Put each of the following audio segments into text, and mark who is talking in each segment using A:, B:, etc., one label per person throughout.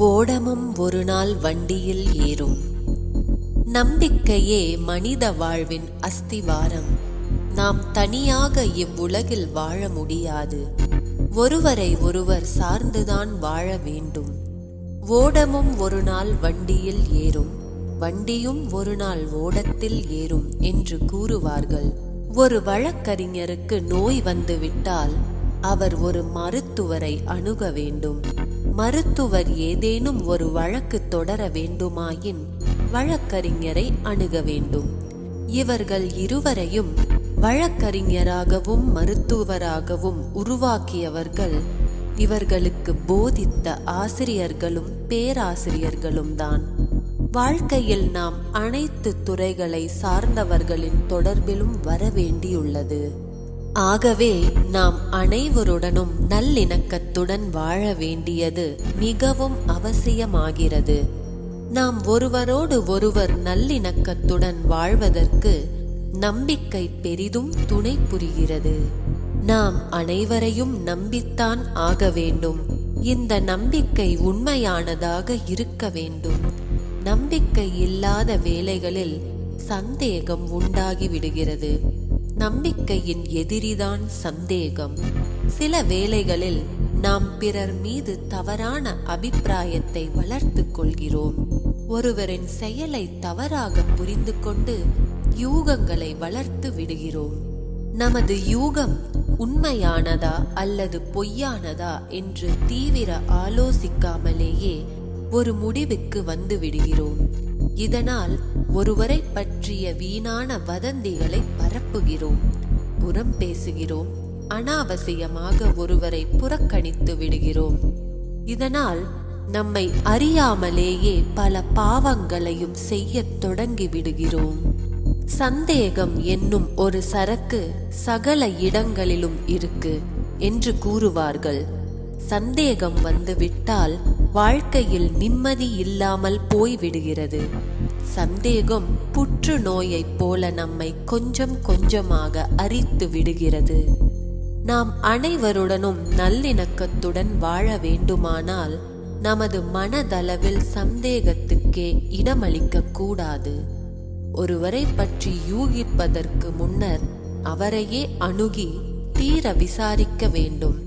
A: ஓடமும் ஒரு நாள் வண்டியில் ஏறும். நம்பிக்கையே மனித வாழ்வின் அஸ்திவாரம். நாம் தனியாக இவ்வுலகில் வாழ முடியாது. ஒருவரை ஒருவர் சார்ந்துதான் வாழ வேண்டும். ஓடமும் ஒரு நாள் வண்டியில் ஏறும், வண்டியும் ஒரு நாள் ஓடத்தில் ஏறும் என்று கூறுவார்கள். ஒரு வழக்கறிஞருக்கு நோய் வந்துவிட்டால் அவர் ஒரு மருத்துவரை அணுக வேண்டும். மருத்துவர் ஏதேனும் ஒரு வழக்கு தொடர வேண்டுமாயின் வழக்கறிஞரை அணுக வேண்டும். இவர்கள் இருவரையும் வழக்கறிஞராகவும் மருத்துவராகவும் உருவாக்கியவர்கள் இவர்களுக்கு போதித்த ஆசிரியர்களும் பேராசிரியர்களும் தான். வாழ்க்கையில் நாம் அனைத்து துறைகளை சார்ந்தவர்களின் தொடர்பிலும் வரவேண்டியுள்ளது. ஆகவே நாம் அனைவருடனும் நல்லிணக்கத்துடன் வாழ வேண்டியது மிகவும் அவசியமாகிறது. நாம் ஒருவரோடு ஒருவர் நல்லிணக்கத்துடன் வாழ்வதற்கு நம்பிக்கை பெரிதும் துணை புரிகிறது. நாம் அனைவரையும் நம்பித்தான் ஆக வேண்டும். இந்த நம்பிக்கை உண்மையானதாக இருக்க வேண்டும். நம்பிக்கை இல்லாத வேளைகளில் சந்தேகம் உண்டாகிவிடுகிறது. நம்பிக்கையின் எதிரிதான் சந்தேகம். சில வேளைகளில் நாம் பிறர் மீது தவறான அபிப்பிராயத்தை வளர்த்து கொள்கிறோம். ஒருவரின் செயலை தவறாக புரிந்து கொண்டு யூகங்களை வளர்த்து விடுகிறோம். நமது யூகம் உண்மையானதா அல்லது பொய்யானதா என்று தீவிர ஆலோசிக்காமலேயே ஒரு முடிவுக்கு வந்து விடுகிறோம். இதனால் ஒருவரை பற்றிய வீணான வதந்திகளை பரப்புகிறோம், புறம் பேசுகிறோம், அனாவசியமாக ஒருவரை புறக்கணித்து விடுகிறோம். இதனால் நம்மை அறியாமலேயே பல பாவங்களையும் செய்ய தொடங்கி விடுகிறோம். சந்தேகம் என்னும் ஒரு சரக்கு சகல இடங்களிலும் இருக்கு என்று கூறுவார்கள். சந்தேகம் வந்துவிட்டால் வாழ்க்கையில் நிம்மதி இல்லாமல் போய்விடுகிறது. சந்தேகம் புற்றுநோயைப் போல நம்மை கொஞ்சம் கொஞ்சமாக அரித்து விடுகிறது. நாம் அனைவருடனும் நல்லிணக்கத்துடன் வாழ வேண்டுமானால் நமது மனதளவில் சந்தேகத்துக்கே இடமளிக்க கூடாது. ஒருவரை பற்றி யூகிப்பதற்கு முன்னர் அவரையே அணுகி தீர விசாரிக்க வேண்டும்.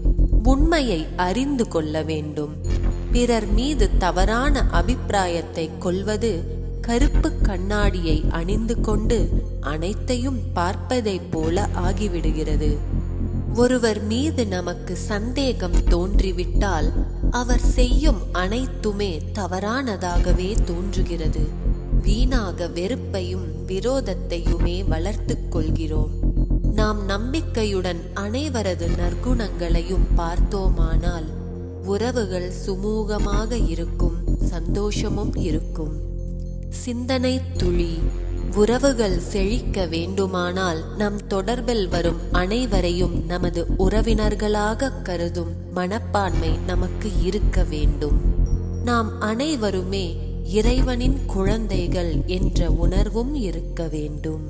A: உண்மையை அறிந்து கொள்ள வேண்டும். பிறர் மீது தவறான அபிப்பிராயத்தை கொள்வது கருப்பு கண்ணாடியை அணிந்து கொண்டு அனைத்தையும் பார்ப்பதைப் போல ஆகிவிடுகிறது. ஒருவர் மீது நமக்கு சந்தேகம் தோன்றிவிட்டால் அவர் செய்யும் அனைத்துமே தவறானதாகவே தோன்றுகிறது. வீணாக வெறுப்பையும் விரோதத்தையுமே வளர்த்து கொள்கிறோம். நாம் நம்பிக்கையுடன் அனைவரது நற்குணங்களையும் பார்த்தோமானால் உறவுகள் சுமூகமாக இருக்கும், சந்தோஷமும் இருக்கும். சிந்தனை துளி. உறவுகள் செழிக்க வேண்டுமானால் நம் தொடர்பில் வரும் அனைவரையும் நமது உறவினர்களாக கருதும் மனப்பான்மை நமக்கு இருக்க வேண்டும். நாம் அனைவருமே இறைவனின் குழந்தைகள் என்ற உணர்வும் இருக்க வேண்டும்.